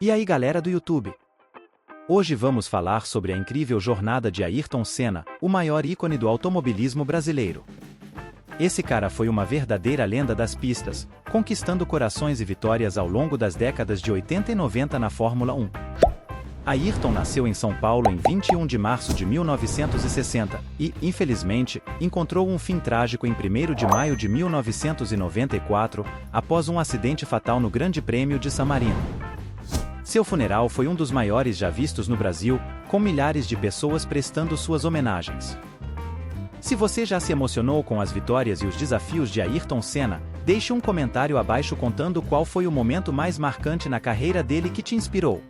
E aí galera do YouTube? Hoje vamos falar sobre a incrível jornada de Ayrton Senna, o maior ícone do automobilismo brasileiro. Esse cara foi uma verdadeira lenda das pistas, conquistando corações e vitórias ao longo das décadas de 80 e 90 na Fórmula 1. Ayrton nasceu em São Paulo em 21 de março de 1960 e, infelizmente, encontrou um fim trágico em 1º de maio de 1994, após um acidente fatal no Grande Prêmio de San Marino. Seu funeral foi um dos maiores já vistos no Brasil, com milhares de pessoas prestando suas homenagens. Se você já se emocionou com as vitórias e os desafios de Ayrton Senna, deixe um comentário abaixo contando qual foi o momento mais marcante na carreira dele que te inspirou.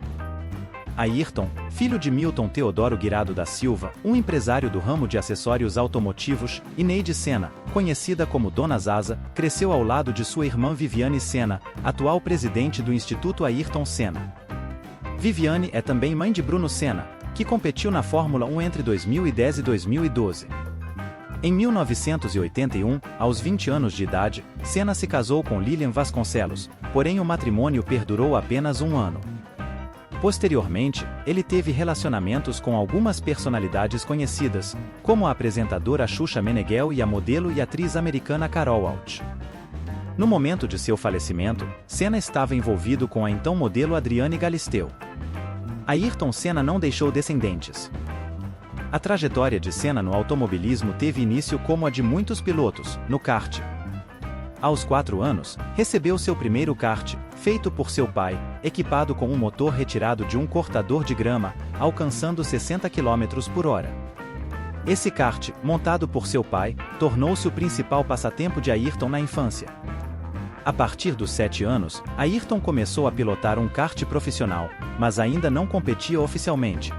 Ayrton, filho de Milton Teodoro Guirado da Silva, um empresário do ramo de acessórios automotivos, e Neide Senna, conhecida como Dona Zaza, cresceu ao lado de sua irmã Viviane Senna, atual presidente do Instituto Ayrton Senna. Viviane é também mãe de Bruno Senna, que competiu na Fórmula 1 entre 2010 e 2012. Em 1981, aos 20 anos de idade, Senna se casou com Lilian Vasconcelos, porém o matrimônio perdurou apenas um ano. Posteriormente, ele teve relacionamentos com algumas personalidades conhecidas, como a apresentadora Xuxa Meneghel e a modelo e atriz americana Carol Alt. No momento de seu falecimento, Senna estava envolvido com a então modelo Adriane Galisteu. Ayrton Senna não deixou descendentes. A trajetória de Senna no automobilismo teve início como a de muitos pilotos, no kart. Aos 4 anos, recebeu seu primeiro kart, feito por seu pai, equipado com um motor retirado de um cortador de grama, alcançando 60 km por hora. Esse kart, montado por seu pai, tornou-se o principal passatempo de Ayrton na infância. A partir dos 7 anos, Ayrton começou a pilotar um kart profissional, mas ainda não competia oficialmente.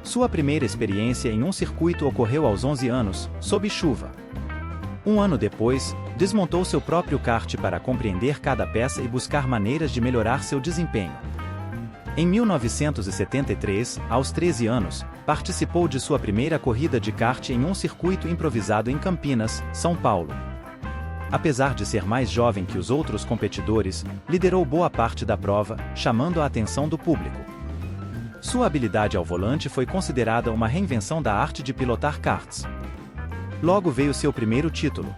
Sua primeira experiência em um circuito ocorreu aos 11 anos, sob chuva. Um ano depois, desmontou seu próprio kart para compreender cada peça e buscar maneiras de melhorar seu desempenho. Em 1973, aos 13 anos, participou de sua primeira corrida de kart em um circuito improvisado em Campinas, São Paulo. Apesar de ser mais jovem que os outros competidores, liderou boa parte da prova, chamando a atenção do público. Sua habilidade ao volante foi considerada uma reinvenção da arte de pilotar karts. Logo veio seu primeiro título.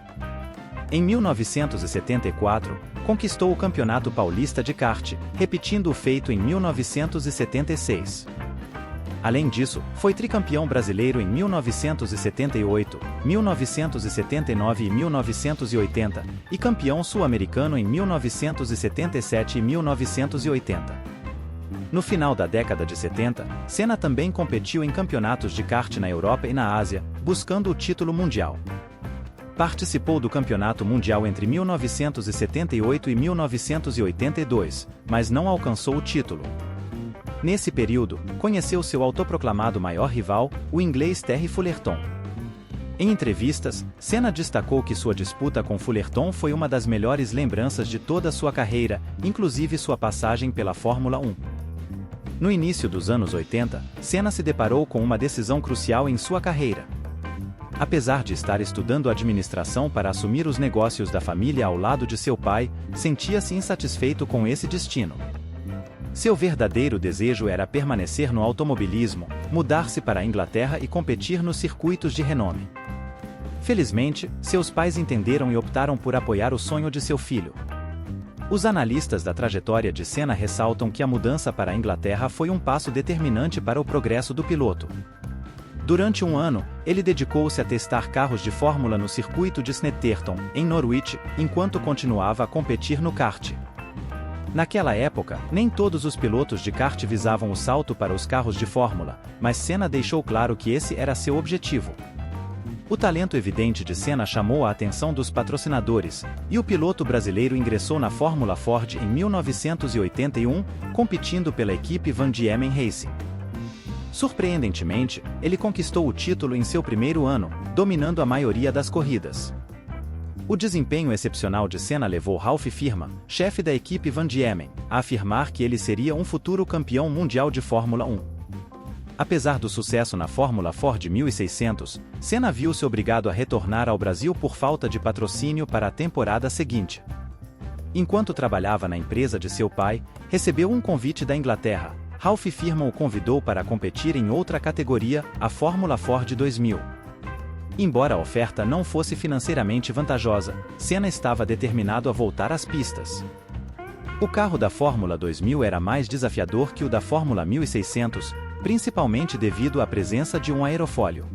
Em 1974, conquistou o Campeonato Paulista de Kart, repetindo o feito em 1976. Além disso, foi tricampeão brasileiro em 1978, 1979 e 1980, e campeão sul-americano em 1977 e 1980. No final da década de 70, Senna também competiu em campeonatos de kart na Europa e na Ásia, buscando o título mundial. Participou do Campeonato Mundial entre 1978 e 1982, mas não alcançou o título. Nesse período, conheceu seu autoproclamado maior rival, o inglês Terry Fullerton. Em entrevistas, Senna destacou que sua disputa com Fullerton foi uma das melhores lembranças de toda a sua carreira, inclusive sua passagem pela Fórmula 1. No início dos anos 80, Senna se deparou com uma decisão crucial em sua carreira. Apesar de estar estudando administração para assumir os negócios da família ao lado de seu pai, sentia-se insatisfeito com esse destino. Seu verdadeiro desejo era permanecer no automobilismo, mudar-se para a Inglaterra e competir nos circuitos de renome. Felizmente, seus pais entenderam e optaram por apoiar o sonho de seu filho. Os analistas da trajetória de Senna ressaltam que a mudança para a Inglaterra foi um passo determinante para o progresso do piloto. Durante um ano, ele dedicou-se a testar carros de fórmula no circuito de Snetterton, em Norwich, enquanto continuava a competir no kart. Naquela época, nem todos os pilotos de kart visavam o salto para os carros de fórmula, mas Senna deixou claro que esse era seu objetivo. O talento evidente de Senna chamou a atenção dos patrocinadores, e o piloto brasileiro ingressou na Fórmula Ford em 1981, competindo pela equipe Van Diemen Racing. Surpreendentemente, ele conquistou o título em seu primeiro ano, dominando a maioria das corridas. O desempenho excepcional de Senna levou Ralf Firma, chefe da equipe Van Diemen, a afirmar que ele seria um futuro campeão mundial de Fórmula 1. Apesar do sucesso na Fórmula Ford 1600, Senna viu-se obrigado a retornar ao Brasil por falta de patrocínio para a temporada seguinte. Enquanto trabalhava na empresa de seu pai, recebeu um convite da Inglaterra. Ralph Firman o convidou para competir em outra categoria, a Fórmula Ford 2000. Embora a oferta não fosse financeiramente vantajosa, Senna estava determinado a voltar às pistas. O carro da Fórmula 2000 era mais desafiador que o da Fórmula 1600, principalmente devido à presença de um aerofólio.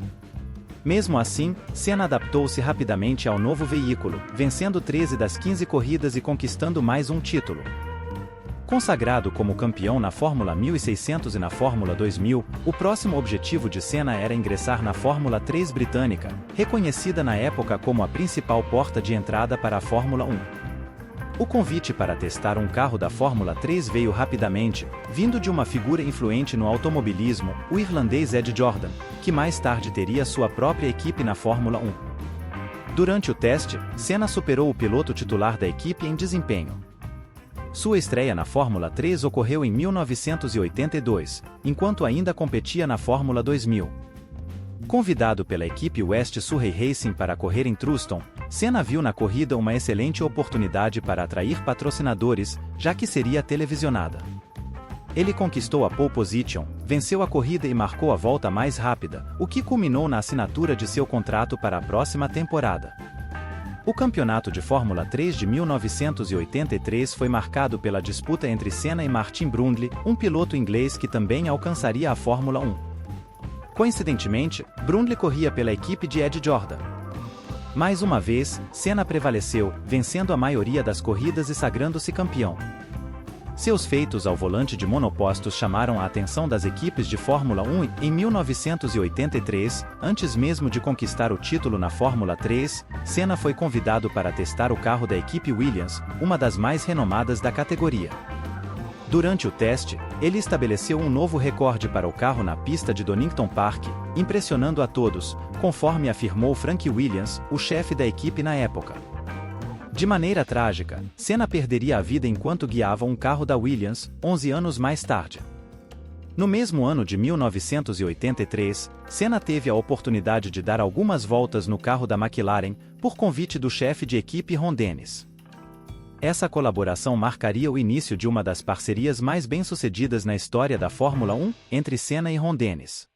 Mesmo assim, Senna adaptou-se rapidamente ao novo veículo, vencendo 13 das 15 corridas e conquistando mais um título. Consagrado como campeão na Fórmula 1600 e na Fórmula 2000, o próximo objetivo de Senna era ingressar na Fórmula 3 britânica, reconhecida na época como a principal porta de entrada para a Fórmula 1. O convite para testar um carro da Fórmula 3 veio rapidamente, vindo de uma figura influente no automobilismo, o irlandês Ed Jordan, que mais tarde teria sua própria equipe na Fórmula 1. Durante o teste, Senna superou o piloto titular da equipe em desempenho. Sua estreia na Fórmula 3 ocorreu em 1982, enquanto ainda competia na Fórmula 2000. Convidado pela equipe West Surrey Racing para correr em Truston, Senna viu na corrida uma excelente oportunidade para atrair patrocinadores, já que seria televisionada. Ele conquistou a pole position, venceu a corrida e marcou a volta mais rápida, o que culminou na assinatura de seu contrato para a próxima temporada. O campeonato de Fórmula 3 de 1983 foi marcado pela disputa entre Senna e Martin Brundle, um piloto inglês que também alcançaria a Fórmula 1. Coincidentemente, Brundle corria pela equipe de Ed Jordan. Mais uma vez, Senna prevaleceu, vencendo a maioria das corridas e sagrando-se campeão. Seus feitos ao volante de monopostos chamaram a atenção das equipes de Fórmula 1 e, em 1983, antes mesmo de conquistar o título na Fórmula 3, Senna foi convidado para testar o carro da equipe Williams, uma das mais renomadas da categoria. Durante o teste, ele estabeleceu um novo recorde para o carro na pista de Donington Park, impressionando a todos, conforme afirmou Frank Williams, o chefe da equipe na época. De maneira trágica, Senna perderia a vida enquanto guiava um carro da Williams, 11 anos mais tarde. No mesmo ano de 1983, Senna teve a oportunidade de dar algumas voltas no carro da McLaren, por convite do chefe de equipe Ron Dennis. Essa colaboração marcaria o início de uma das parcerias mais bem-sucedidas na história da Fórmula 1, entre Senna e Ron Dennis.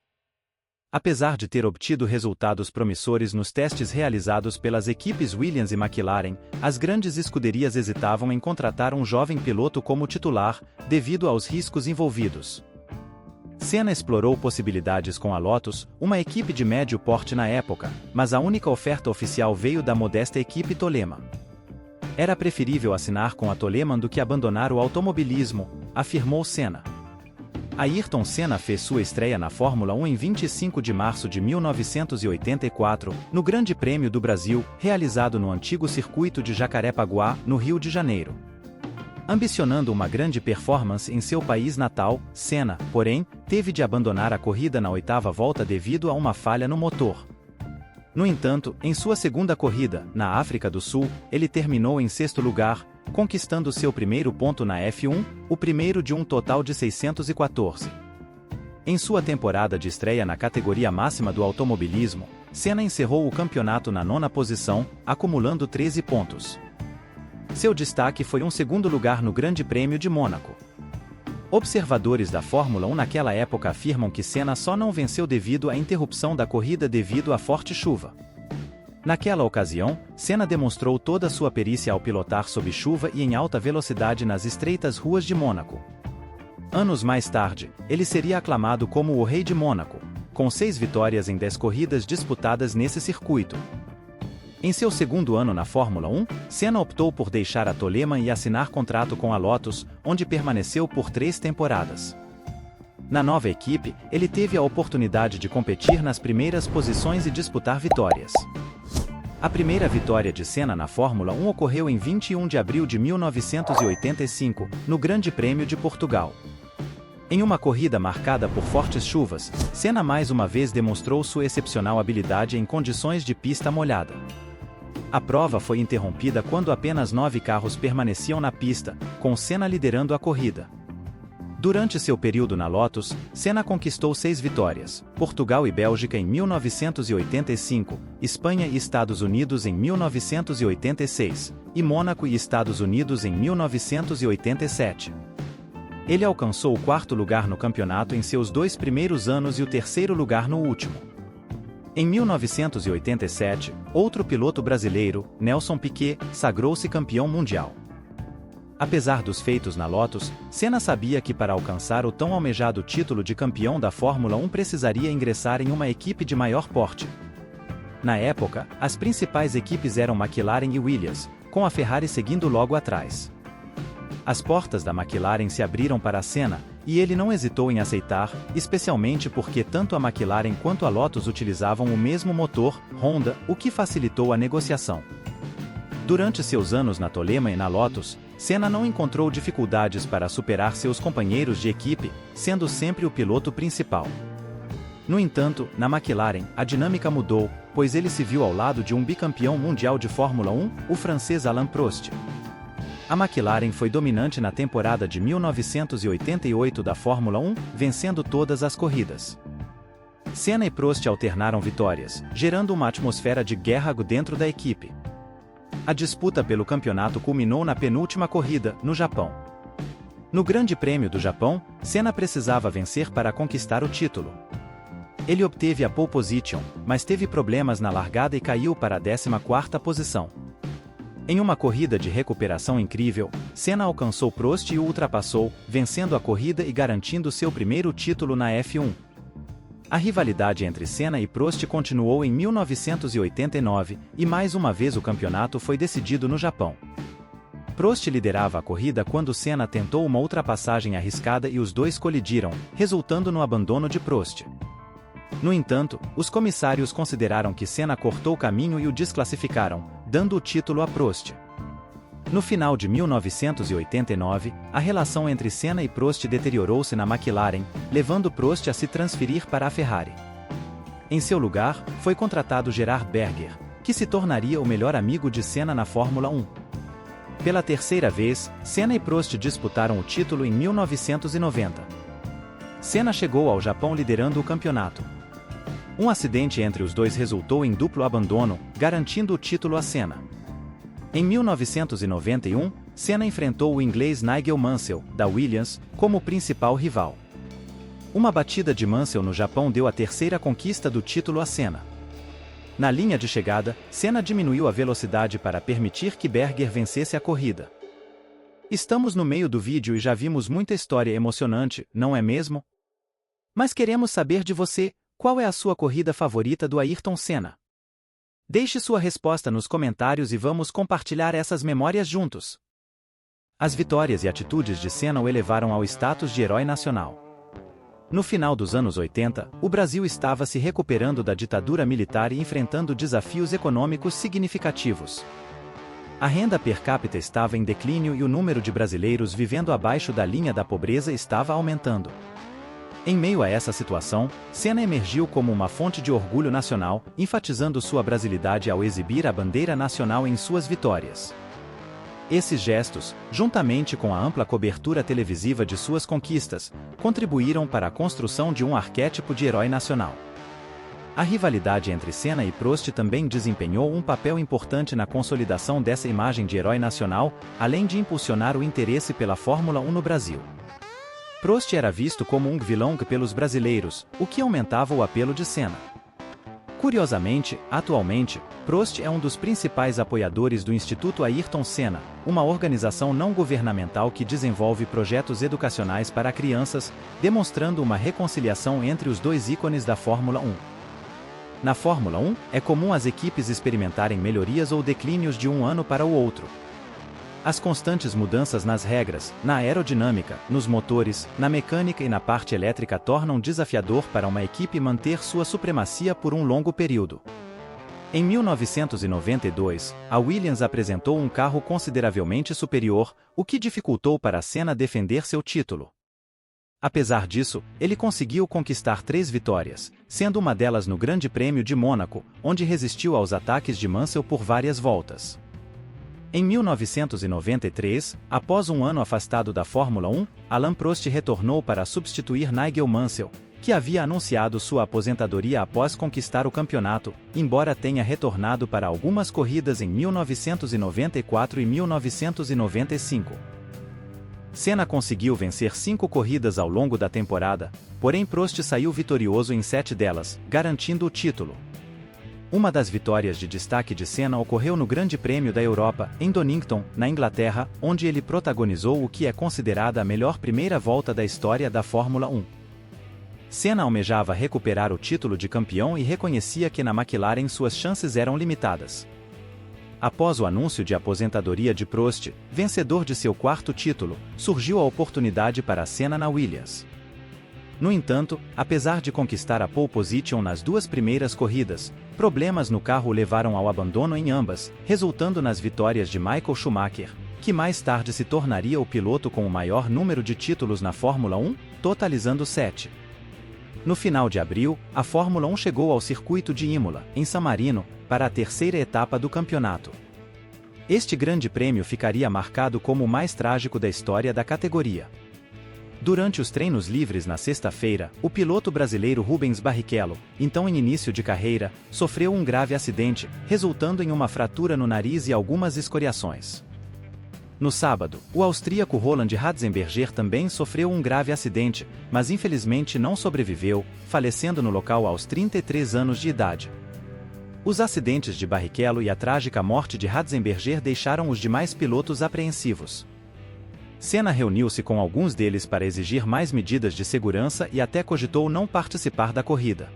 Apesar de ter obtido resultados promissores nos testes realizados pelas equipes Williams e McLaren, as grandes escuderias hesitavam em contratar um jovem piloto como titular, devido aos riscos envolvidos. Senna explorou possibilidades com a Lotus, uma equipe de médio porte na época, mas a única oferta oficial veio da modesta equipe Toleman. Era preferível assinar com a Toleman do que abandonar o automobilismo, afirmou Senna. Ayrton Senna fez sua estreia na Fórmula 1 em 25 de março de 1984, no Grande Prêmio do Brasil, realizado no antigo circuito de Jacarepaguá, no Rio de Janeiro. Ambicionando uma grande performance em seu país natal, Senna, porém, teve de abandonar a corrida na oitava volta devido a uma falha no motor. No entanto, em sua segunda corrida, na África do Sul, ele terminou em sexto lugar, conquistando seu primeiro ponto na F1, o primeiro de um total de 614. Em sua temporada de estreia na categoria máxima do automobilismo, Senna encerrou o campeonato na nona posição, acumulando 13 pontos. Seu destaque foi um segundo lugar no Grande Prêmio de Mônaco. Observadores da Fórmula 1 naquela época afirmam que Senna só não venceu devido à interrupção da corrida devido à forte chuva. Naquela ocasião, Senna demonstrou toda a sua perícia ao pilotar sob chuva e em alta velocidade nas estreitas ruas de Mônaco. Anos mais tarde, ele seria aclamado como o Rei de Mônaco, com 6 vitórias em 10 corridas disputadas nesse circuito. Em seu segundo ano na Fórmula 1, Senna optou por deixar a Toleman e assinar contrato com a Lotus, onde permaneceu por 3 temporadas. Na nova equipe, ele teve a oportunidade de competir nas primeiras posições e disputar vitórias. A primeira vitória de Senna na Fórmula 1 ocorreu em 21 de abril de 1985, no Grande Prêmio de Portugal. Em uma corrida marcada por fortes chuvas, Senna mais uma vez demonstrou sua excepcional habilidade em condições de pista molhada. A prova foi interrompida quando apenas 9 carros permaneciam na pista, com Senna liderando a corrida. Durante seu período na Lotus, Senna conquistou 6 vitórias: Portugal e Bélgica em 1985, Espanha e Estados Unidos em 1986, e Mônaco e Estados Unidos em 1987. Ele alcançou o 4º lugar no campeonato em seus 2 primeiros anos e o 3º lugar no último. Em 1987, outro piloto brasileiro, Nelson Piquet, sagrou-se campeão mundial. Apesar dos feitos na Lotus, Senna sabia que para alcançar o tão almejado título de campeão da Fórmula 1 precisaria ingressar em uma equipe de maior porte. Na época, as principais equipes eram McLaren e Williams, com a Ferrari seguindo logo atrás. As portas da McLaren se abriram para Senna, e ele não hesitou em aceitar, especialmente porque tanto a McLaren quanto a Lotus utilizavam o mesmo motor, Honda, o que facilitou a negociação. Durante seus anos na Toleman e na Lotus, Senna não encontrou dificuldades para superar seus companheiros de equipe, sendo sempre o piloto principal. No entanto, na McLaren, a dinâmica mudou, pois ele se viu ao lado de um bicampeão mundial de Fórmula 1, o francês Alain Prost. A McLaren foi dominante na temporada de 1988 da Fórmula 1, vencendo todas as corridas. Senna e Prost alternaram vitórias, gerando uma atmosfera de guerra dentro da equipe. A disputa pelo campeonato culminou na penúltima corrida, no Japão. No Grande Prêmio do Japão, Senna precisava vencer para conquistar o título. Ele obteve a pole position, mas teve problemas na largada e caiu para a 14ª posição. Em uma corrida de recuperação incrível, Senna alcançou Prost e o ultrapassou, vencendo a corrida e garantindo seu primeiro título na F1. A rivalidade entre Senna e Prost continuou em 1989, e mais uma vez o campeonato foi decidido no Japão. Prost liderava a corrida quando Senna tentou uma ultrapassagem arriscada e os dois colidiram, resultando no abandono de Prost. No entanto, os comissários consideraram que Senna cortou o caminho e o desclassificaram, dando o título a Prost. No final de 1989, a relação entre Senna e Prost deteriorou-se na McLaren, levando Prost a se transferir para a Ferrari. Em seu lugar, foi contratado Gerhard Berger, que se tornaria o melhor amigo de Senna na Fórmula 1. Pela terceira vez, Senna e Prost disputaram o título em 1990. Senna chegou ao Japão liderando o campeonato. Um acidente entre os dois resultou em duplo abandono, garantindo o título a Senna. Em 1991, Senna enfrentou o inglês Nigel Mansell, da Williams, como principal rival. Uma batida de Mansell no Japão deu a terceira conquista do título a Senna. Na linha de chegada, Senna diminuiu a velocidade para permitir que Berger vencesse a corrida. Estamos no meio do vídeo e já vimos muita história emocionante, não é mesmo? Mas queremos saber de você, qual é a sua corrida favorita do Ayrton Senna? Deixe sua resposta nos comentários e vamos compartilhar essas memórias juntos. As vitórias e atitudes de Senna o elevaram ao status de herói nacional. No final dos anos 80, o Brasil estava se recuperando da ditadura militar e enfrentando desafios econômicos significativos. A renda per capita estava em declínio e o número de brasileiros vivendo abaixo da linha da pobreza estava aumentando. Em meio a essa situação, Senna emergiu como uma fonte de orgulho nacional, enfatizando sua brasilidade ao exibir a bandeira nacional em suas vitórias. Esses gestos, juntamente com a ampla cobertura televisiva de suas conquistas, contribuíram para a construção de um arquétipo de herói nacional. A rivalidade entre Senna e Prost também desempenhou um papel importante na consolidação dessa imagem de herói nacional, além de impulsionar o interesse pela Fórmula 1 no Brasil. Prost era visto como um vilão pelos brasileiros, o que aumentava o apelo de Senna. Curiosamente, atualmente, Prost é um dos principais apoiadores do Instituto Ayrton Senna, uma organização não governamental que desenvolve projetos educacionais para crianças, demonstrando uma reconciliação entre os dois ícones da Fórmula 1. Na Fórmula 1, é comum as equipes experimentarem melhorias ou declínios de um ano para o outro. As constantes mudanças nas regras, na aerodinâmica, nos motores, na mecânica e na parte elétrica tornam desafiador para uma equipe manter sua supremacia por um longo período. Em 1992, a Williams apresentou um carro consideravelmente superior, o que dificultou para Senna defender seu título. Apesar disso, ele conseguiu conquistar 3 vitórias, sendo uma delas no Grande Prêmio de Mônaco, onde resistiu aos ataques de Mansell por várias voltas. Em 1993, após um ano afastado da Fórmula 1, Alain Prost retornou para substituir Nigel Mansell, que havia anunciado sua aposentadoria após conquistar o campeonato, embora tenha retornado para algumas corridas em 1994 e 1995. Senna conseguiu vencer 5 corridas ao longo da temporada, porém Prost saiu vitorioso em 7 delas, garantindo o título. Uma das vitórias de destaque de Senna ocorreu no Grande Prêmio da Europa, em Donington, na Inglaterra, onde ele protagonizou o que é considerada a melhor primeira volta da história da Fórmula 1. Senna almejava recuperar o título de campeão e reconhecia que na McLaren suas chances eram limitadas. Após o anúncio de aposentadoria de Prost, vencedor de seu 4º título, surgiu a oportunidade para Senna na Williams. No entanto, apesar de conquistar a pole position nas 2 primeiras corridas, problemas no carro o levaram ao abandono em ambas, resultando nas vitórias de Michael Schumacher, que mais tarde se tornaria o piloto com o maior número de títulos na Fórmula 1, totalizando 7. No final de abril, a Fórmula 1 chegou ao circuito de Imola, em San Marino, para a 3ª etapa do campeonato. Este grande prêmio ficaria marcado como o mais trágico da história da categoria. Durante os treinos livres na sexta-feira, o piloto brasileiro Rubens Barrichello, então em início de carreira, sofreu um grave acidente, resultando em uma fratura no nariz e algumas escoriações. No sábado, o austríaco Roland Ratzenberger também sofreu um grave acidente, mas infelizmente não sobreviveu, falecendo no local aos 33 anos de idade. Os acidentes de Barrichello e a trágica morte de Ratzenberger deixaram os demais pilotos apreensivos. Senna reuniu-se com alguns deles para exigir mais medidas de segurança e até cogitou não participar da corrida.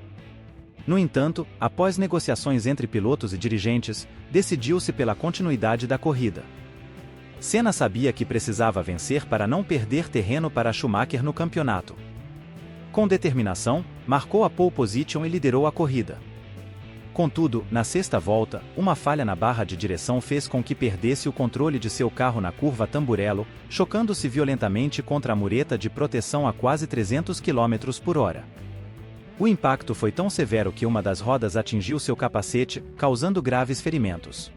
No entanto, após negociações entre pilotos e dirigentes, decidiu-se pela continuidade da corrida. Senna sabia que precisava vencer para não perder terreno para Schumacher no campeonato. Com determinação, marcou a pole position e liderou a corrida. Contudo, na sexta volta, uma falha na barra de direção fez com que perdesse o controle de seu carro na curva Tamburello, chocando-se violentamente contra a mureta de proteção a quase 300 km por hora. O impacto foi tão severo que uma das rodas atingiu seu capacete, causando graves ferimentos.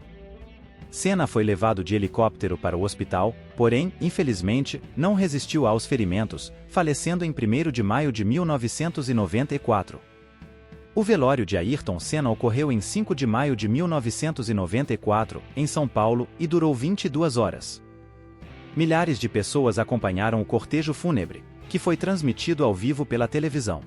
Senna foi levado de helicóptero para o hospital, porém, infelizmente, não resistiu aos ferimentos, falecendo em 1º de maio de 1994. O velório de Ayrton Senna ocorreu em 5 de maio de 1994, em São Paulo, e durou 22 horas. Milhares de pessoas acompanharam o cortejo fúnebre, que foi transmitido ao vivo pela televisão.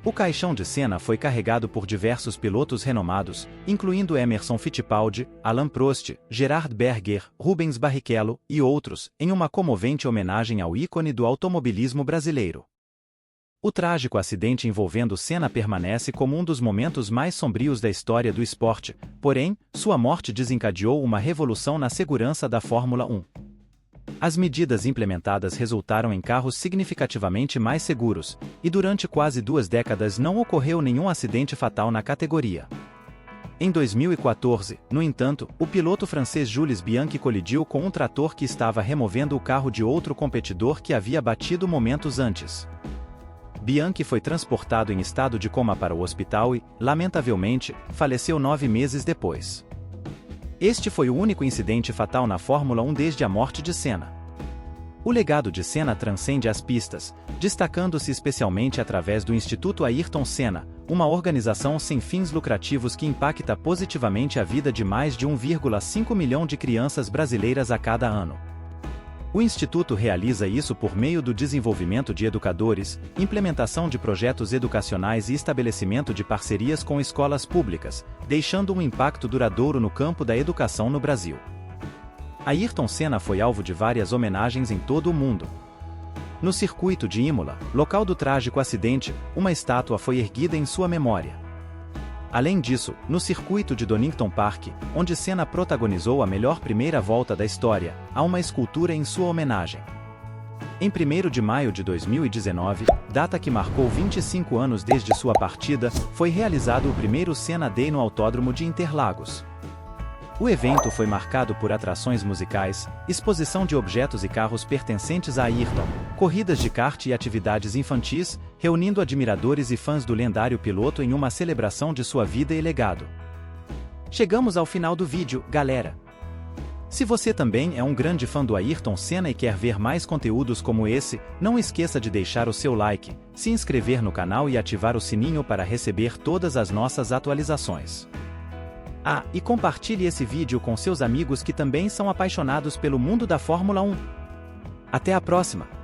O caixão de Senna foi carregado por diversos pilotos renomados, incluindo Emerson Fittipaldi, Alain Prost, Gerhard Berger, Rubens Barrichello e outros, em uma comovente homenagem ao ícone do automobilismo brasileiro. O trágico acidente envolvendo Senna permanece como um dos momentos mais sombrios da história do esporte, porém, sua morte desencadeou uma revolução na segurança da Fórmula 1. As medidas implementadas resultaram em carros significativamente mais seguros, e durante quase 2 décadas não ocorreu nenhum acidente fatal na categoria. Em 2014, no entanto, o piloto francês Jules Bianchi colidiu com um trator que estava removendo o carro de outro competidor que havia batido momentos antes. Bianchi foi transportado em estado de coma para o hospital e, lamentavelmente, faleceu 9 meses depois. Este foi o único incidente fatal na Fórmula 1 desde a morte de Senna. O legado de Senna transcende as pistas, destacando-se especialmente através do Instituto Ayrton Senna, uma organização sem fins lucrativos que impacta positivamente a vida de mais de 1,5 milhão de crianças brasileiras a cada ano. O Instituto realiza isso por meio do desenvolvimento de educadores, implementação de projetos educacionais e estabelecimento de parcerias com escolas públicas, deixando um impacto duradouro no campo da educação no Brasil. Ayrton Senna foi alvo de várias homenagens em todo o mundo. No circuito de Imola, local do trágico acidente, uma estátua foi erguida em sua memória. Além disso, no circuito de Donington Park, onde Senna protagonizou a melhor primeira volta da história, há uma escultura em sua homenagem. Em 1º de maio de 2019, data que marcou 25 anos desde sua partida, foi realizado o primeiro Senna Day no Autódromo de Interlagos. O evento foi marcado por atrações musicais, exposição de objetos e carros pertencentes a Ayrton, corridas de kart e atividades infantis, reunindo admiradores e fãs do lendário piloto em uma celebração de sua vida e legado. Chegamos ao final do vídeo, galera! Se você também é um grande fã do Ayrton Senna e quer ver mais conteúdos como esse, não esqueça de deixar o seu like, se inscrever no canal e ativar o sininho para receber todas as nossas atualizações. Ah, e compartilhe esse vídeo com seus amigos que também são apaixonados pelo mundo da Fórmula 1. Até a próxima!